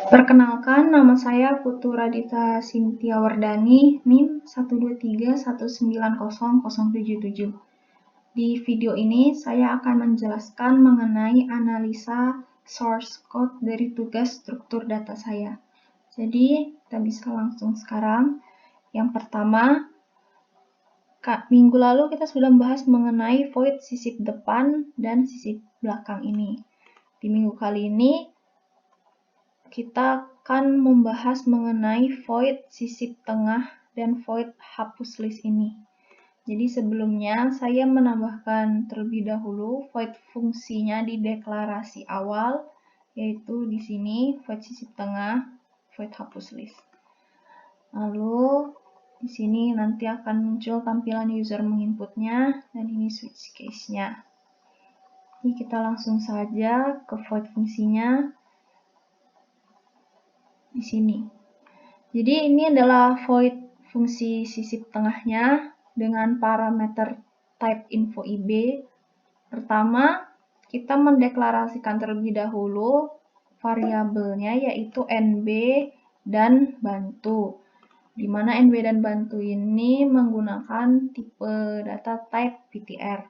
Perkenalkan, nama saya Putu Radita Sintia Wardani, NIM 123190077. Di video ini saya akan menjelaskan mengenai analisa source code dari tugas struktur data saya. Jadi, kita bisa langsung sekarang. Yang pertama, minggu lalu kita sudah membahas mengenai void sisip depan dan sisip belakang ini. Di minggu kali ini, kita akan membahas mengenai void sisip tengah dan void hapus list ini. Jadi sebelumnya saya menambahkan terlebih dahulu void fungsinya di deklarasi awal, yaitu di sini void sisip tengah, void hapus list. Lalu di sini nanti akan muncul tampilan user menginputnya dan ini switch case-nya. Ini kita langsung saja ke void fungsinya. Di sini. Jadi ini adalah void fungsi sisip tengahnya dengan parameter type info IB. Pertama, kita mendeklarasikan terlebih dahulu variabelnya yaitu NB dan bantu. Di mana NB dan bantu ini menggunakan tipe data type PTR.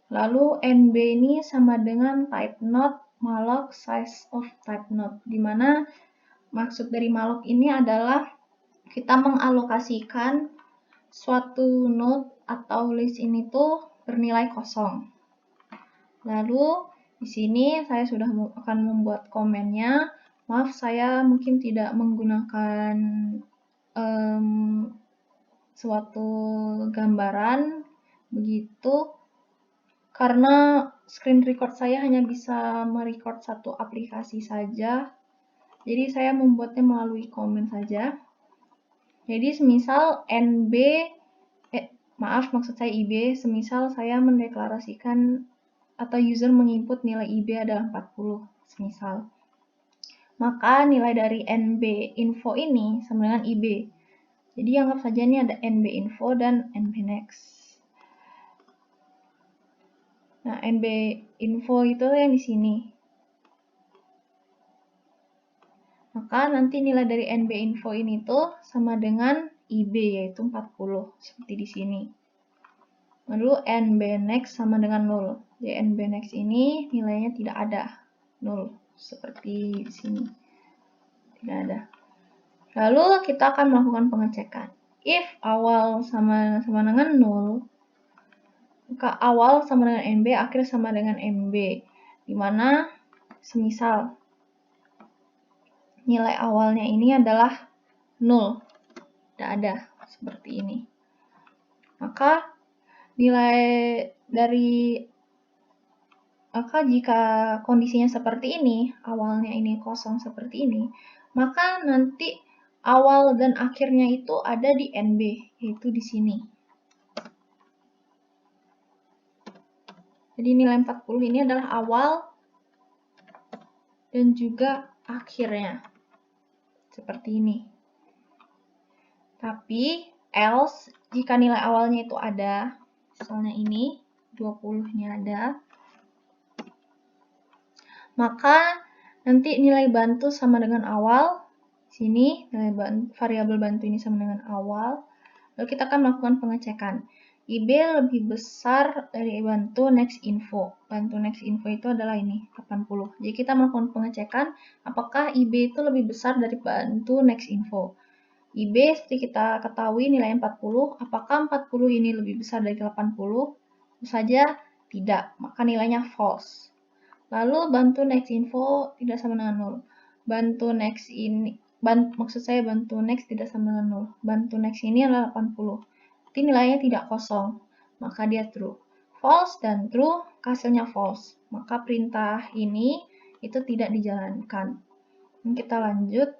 Lalu NB ini sama dengan type node malloc size of type node, di mana maksud dari malloc ini adalah kita mengalokasikan suatu node atau list ini tuh bernilai kosong. Lalu di sini saya sudah akan membuat komennya. Maaf, saya mungkin tidak menggunakan suatu gambaran begitu karena screen record saya hanya bisa merecord satu aplikasi saja. Jadi saya membuatnya melalui komen saja. Jadi semisal maksud saya IB, semisal saya mendeklarasikan atau user menginput nilai IB adalah 40, semisal. Maka nilai dari NB info ini sama dengan IB. Jadi anggap saja ini ada NB info dan NB next. Nah, NB info itu yang di sini. Maka nanti nilai dari NB info ini tuh sama dengan IB yaitu 40 seperti di sini. Lalu NB next sama dengan 0. Jadi NB next ini nilainya tidak ada, 0 seperti di sini. Tidak ada. Lalu kita akan melakukan pengecekan. If awal sama dengan 0, maka awal sama dengan NB, akhir sama dengan MB. Di mana semisal nilai awalnya ini adalah 0. Tidak ada, seperti ini. Maka jika kondisinya seperti ini, awalnya ini kosong seperti ini, maka nanti awal dan akhirnya itu ada di NB, yaitu di sini. Jadi nilai 40 ini adalah awal dan juga akhirnya. Seperti ini. Tapi else jika nilai awalnya itu ada, misalnya ini 20-nya ada, maka nanti nilai bantu sama dengan awal. Sini nilai variabel bantu ini sama dengan awal. Lalu kita akan melakukan pengecekan. IB lebih besar dari bantu next info. Bantu next info itu adalah ini 80. Jadi kita melakukan pengecekan apakah IB itu lebih besar dari bantu next info. IB seperti kita ketahui nilainya 40, apakah 40 ini lebih besar dari 80? Tentu saja tidak, maka nilainya false. Lalu bantu next info tidak sama dengan 0. Bantu next tidak sama dengan 0. Bantu next ini adalah 80. Jadi nilainya tidak kosong, maka dia true. False dan true, hasilnya false. Maka perintah ini itu tidak dijalankan. Kita lanjut.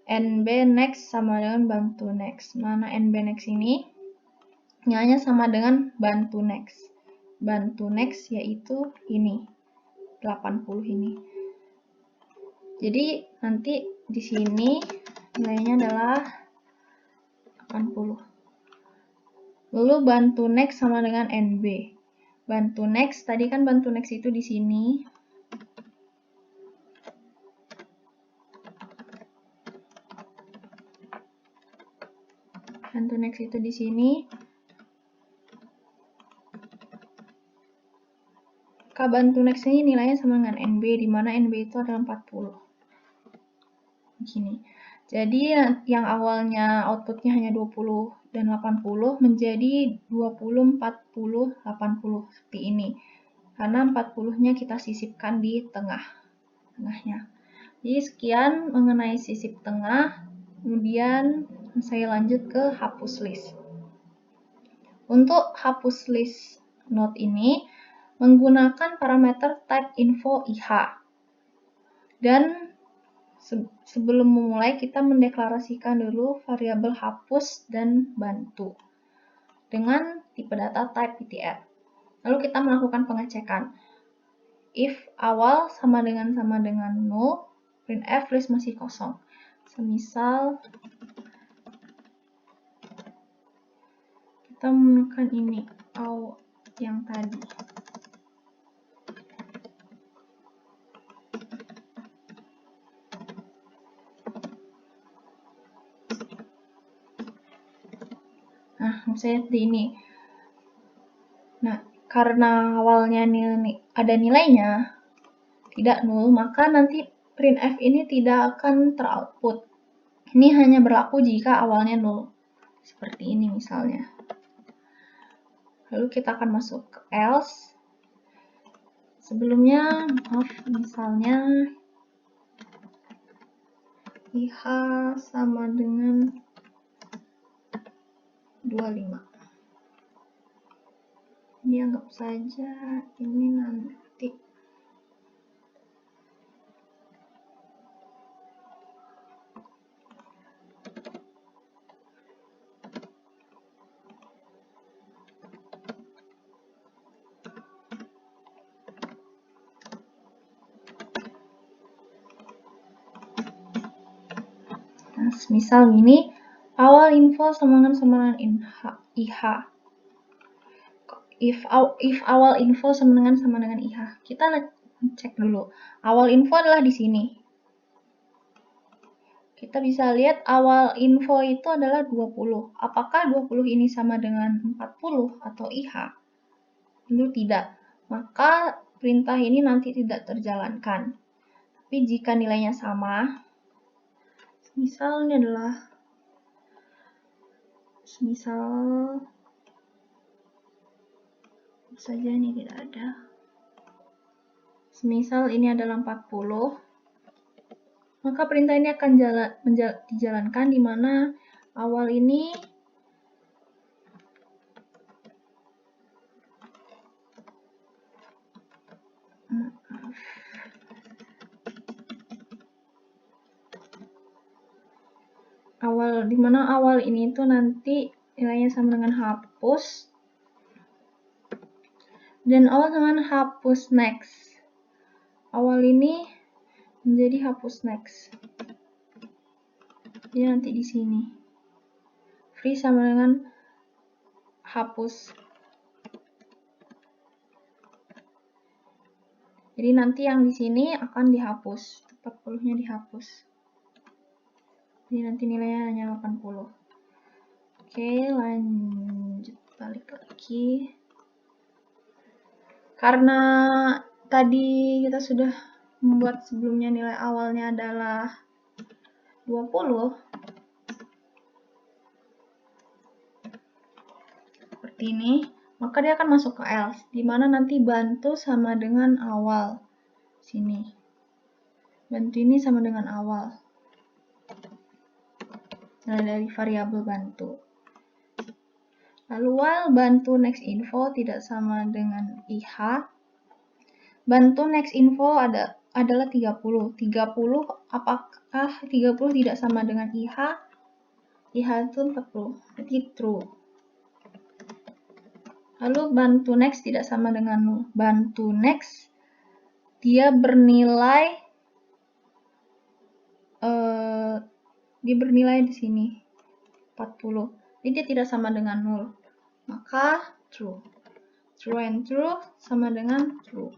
NB next sama dengan bantu next. Mana NB next ini? Nilainya sama dengan bantu next. Bantu next yaitu ini. 80 ini. Jadi nanti di sini nilainya adalah 80. Lalu bantu next sama dengan NB. Bantu next, tadi kan bantu next itu di sini. Bantu next itu di sini. Bantu next ini nilainya sama dengan NB, di mana NB itu adalah 40. Begini. Jadi yang awalnya outputnya hanya 20 dan 80 menjadi 20, 40, 80 seperti ini. Karena 40-nya kita sisipkan di tengahnya. Jadi sekian mengenai sisip tengah. Kemudian saya lanjut ke hapus list. Untuk hapus list node ini menggunakan parameter type info IH. Dan sebelum memulai kita mendeklarasikan dulu variabel hapus dan bantu dengan tipe data type ptr. Lalu kita melakukan pengecekan. If awal sama dengan 0, printf list masih kosong. Semisal kita menekan ini yang tadi. Nah, misalnya seperti ini. Nah, karena awalnya ada nilainya, tidak nol, maka nanti printf ini tidak akan teroutput. Ini hanya berlaku jika awalnya nol. Seperti ini misalnya. Lalu kita akan masuk ke else. Sebelumnya, misalnya IH sama dengan 25. Ini anggap saja ini nanti. Nah, misal ini awal info sama dengan IH. If awal info sama dengan IH. Kita cek dulu. Awal info adalah di sini. Kita bisa lihat awal info itu adalah 20. Apakah 20 ini sama dengan 40 atau IH? Tentu tidak. Maka perintah ini nanti tidak terjalankan. Tapi jika nilainya sama, misalnya adalah saja ini tidak ada. Semisal ini adalah 40, maka perintah ini akan dijalankan di mana awal ini awal ini tuh nanti nilainya sama dengan hapus dan awal sama dengan hapus next. Awal ini menjadi hapus next. Jadi nanti di sini free sama dengan hapus. Jadi nanti yang di sini akan dihapus, 40-nya dihapus. Jadi nanti nilainya hanya 80. Oke, lanjut balik lagi. Karena tadi kita sudah membuat sebelumnya nilai awalnya adalah 20. Seperti ini. Maka dia akan masuk ke else, di mana nanti bantu sama dengan awal. Sini. Bantu ini sama dengan awal. Nah, dari variabel bantu. Lalu while bantu next info tidak sama dengan IH, bantu next info adalah 30. 30 apakah 30 tidak sama dengan IH? IH itu 40. Jadi true. Lalu bantu next tidak sama dengan nol. Bantu next dia bernilai di sini 40. Jadi dia tidak sama dengan 0. Maka true. True and true sama dengan true.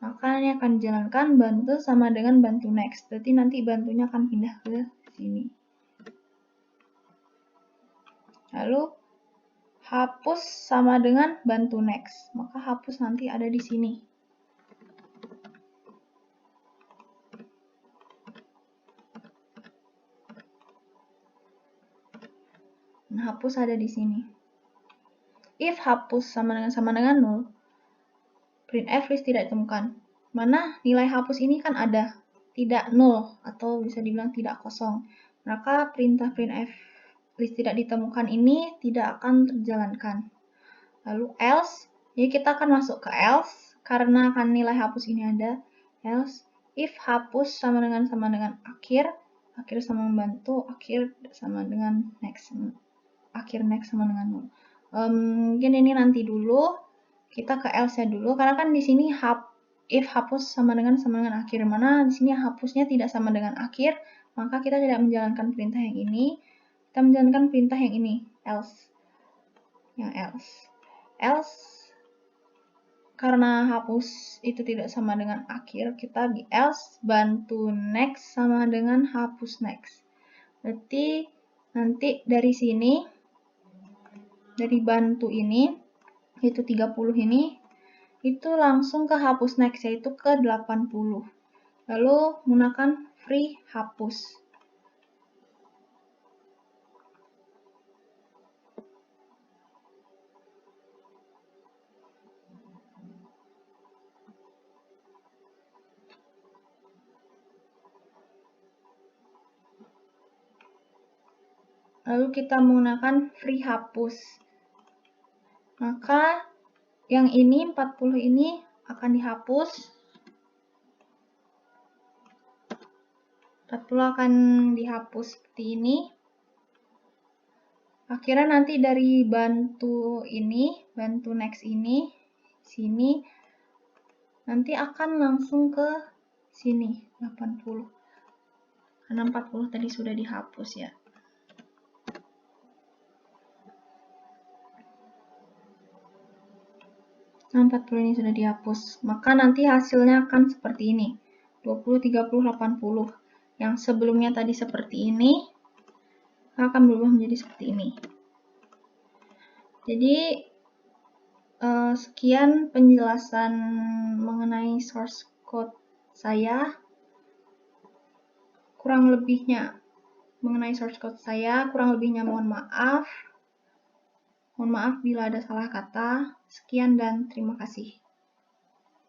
Maka ini akan dijalankan bantu sama dengan bantu next. Berarti nanti bantunya akan pindah ke sini. Lalu hapus sama dengan bantu next. Maka hapus nanti ada di sini. Nah, hapus ada di sini. If hapus sama dengan 0, printf list tidak ditemukan. Mana nilai hapus ini kan ada, tidak 0 atau bisa dibilang tidak kosong. Maka perintah printf list tidak ditemukan ini tidak akan terjalankan. Lalu else, jadi kita akan masuk ke else karena kan nilai hapus ini ada. Else if hapus sama dengan akhir sama membantu, akhir sama dengan next, akhir next sama dengan 0. Mungkin ini nanti dulu, kita ke else-nya dulu karena kan di sini if hapus sama dengan akhir, mana di sini hapusnya tidak sama dengan akhir, maka kita tidak menjalankan perintah yang ini, kita menjalankan perintah yang ini, else. Yang else karena hapus itu tidak sama dengan akhir, kita di else bantu next sama dengan hapus next. Berarti nanti dari sini, dari bantu ini, itu 30 ini, itu langsung ke hapus next, yaitu ke 80. Lalu menggunakan free hapus. Lalu kita menggunakan free hapus. Maka yang ini 40 ini akan dihapus. 40 akan dihapus seperti ini. Akhirnya nanti dari bantu ini, bantu next ini, sini, nanti akan langsung ke sini, 80. Karena 40 tadi sudah dihapus ya. Nah, 40 ini sudah dihapus. Maka nanti hasilnya akan seperti ini. 20, 30, 80. Yang sebelumnya tadi seperti ini, akan berubah menjadi seperti ini. Jadi, sekian penjelasan mengenai source code saya. Kurang lebihnya mohon maaf. Mohon maaf bila ada salah kata. Sekian dan terima kasih.